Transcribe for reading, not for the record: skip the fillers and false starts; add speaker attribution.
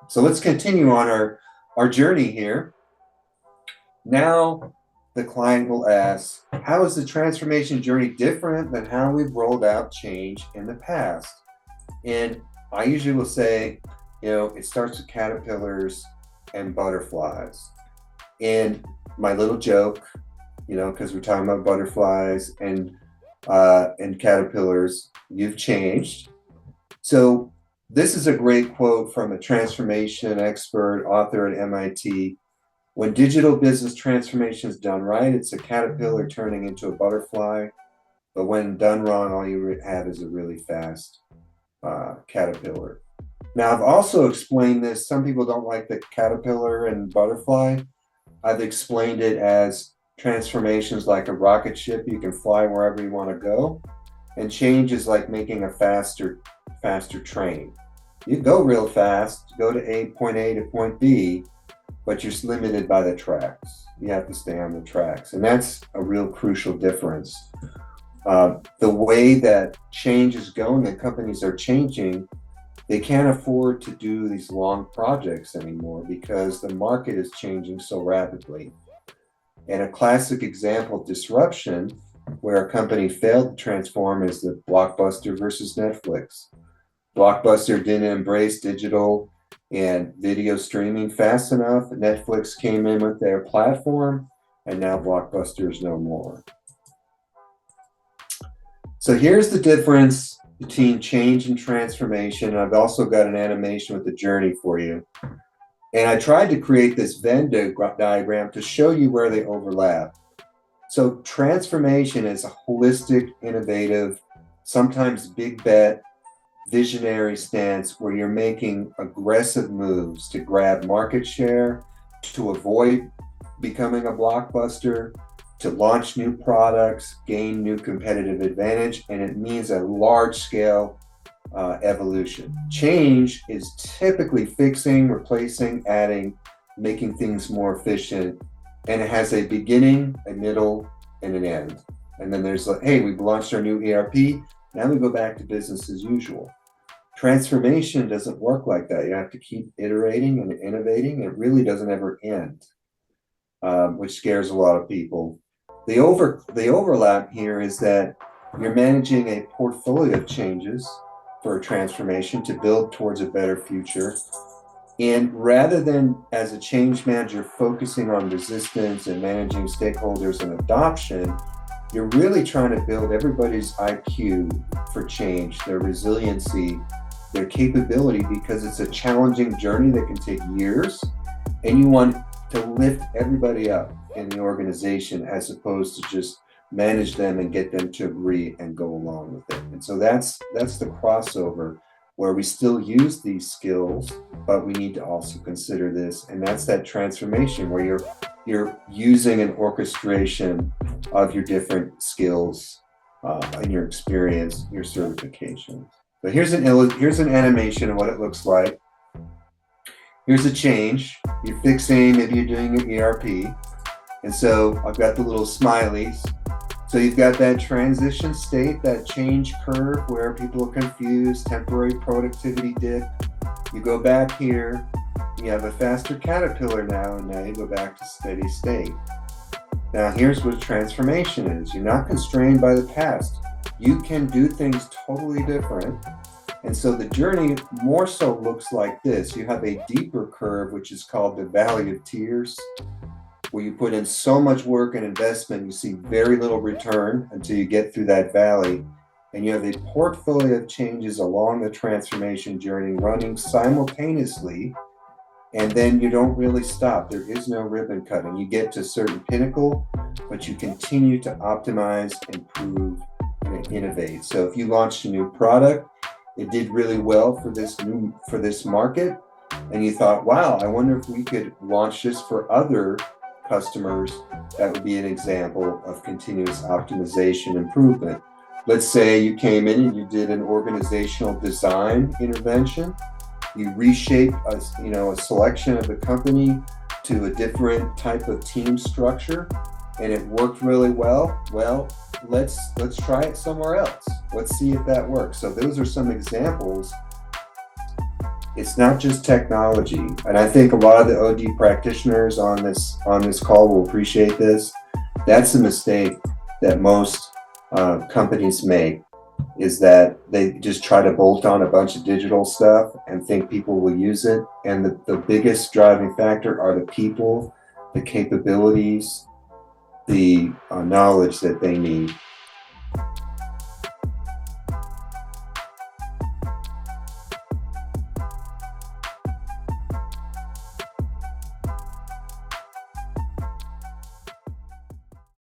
Speaker 1: So let's continue on our journey here. Now, the client will ask, how is the transformation journey different than how we've rolled out change in the past? And I usually will say, it starts with caterpillars and butterflies. And my little joke, because we're talking about butterflies and caterpillars, you've changed. So this is a great quote from a transformation expert, author at MIT. When digital business transformation is done right, it's a caterpillar turning into a butterfly. But when done wrong, all you have is a really fast caterpillar. Now, I've also explained this. Some people don't like the caterpillar and butterfly. I've explained it as transformations like a rocket ship. You can fly wherever you want to go. And change is like making a faster train. You go real fast, go to point A to point B, but you're limited by the tracks. You have to stay on the tracks. And that's a real crucial difference. The way that change is going and companies are changing, they can't afford to do these long projects anymore because the market is changing so rapidly. And a classic example of disruption where a company failed to transform is the Blockbuster versus Netflix. Blockbuster didn't embrace digital and video streaming fast enough. Netflix came in with their platform, and now Blockbuster is no more. So here's the difference between change and transformation. I've also got an animation with the journey for you. And I tried to create this Venn diagram to show you where they overlap. So transformation is a holistic, innovative, sometimes big bet, visionary stance where you're making aggressive moves to grab market share, to avoid becoming a blockbuster, to launch new products, gain new competitive advantage, and it means a large scale evolution. Change is typically fixing, replacing, adding, making things more efficient, and it has a beginning, a middle, and an end. And then there's like, hey, we've launched our new ERP, now we go back to business as usual. Transformation doesn't work like that. You have to keep iterating and innovating. It really doesn't ever end, which scares a lot of people. The overlap here is that you're managing a portfolio of changes for a transformation to build towards a better future. And rather than as a change manager focusing on resistance and managing stakeholders and adoption, you're really trying to build everybody's IQ for change, their resiliency, their capability, because it's a challenging journey that can take years, and you want to lift everybody up in the organization as opposed to just manage them and get them to agree and go along with it. And so that's the crossover where we still use these skills, but we need to also consider this, and that's that transformation where you're using an orchestration of your different skills and your experience, your certification. So here's an animation of what it looks like. Here's a change. You're fixing, maybe you're doing an ERP. And so I've got the little smileys. So you've got that transition state, that change curve where people are confused, temporary productivity dip. You go back here, you have a faster caterpillar now, and now you go back to steady state. Now here's what transformation is. You're not constrained by the past. You can do things totally different. And so the journey more so looks like this. You have a deeper curve, which is called the Valley of Tears, where you put in so much work and investment, you see very little return until you get through that valley. And you have a portfolio of changes along the transformation journey running simultaneously. And then you don't really stop. There is no ribbon cutting. You get to a certain pinnacle, but you continue to optimize, improve, and innovate. So if you launched a new product, it did really well for this market, and you thought, wow, I wonder if we could launch this for other customers. That would be an example of continuous optimization improvement. Let's say you came in and you did an organizational design intervention. You reshaped a selection of the company to a different type of team structure, and it worked really well. Well, let's try it somewhere else. Let's see if that works. So those are some examples it's not just technology. And I think a lot of the OD practitioners on this call will appreciate this. That's a mistake that most companies make, is that they just try to bolt on a bunch of digital stuff and think people will use it. And the biggest driving factor are the people, the capabilities, the knowledge that they need.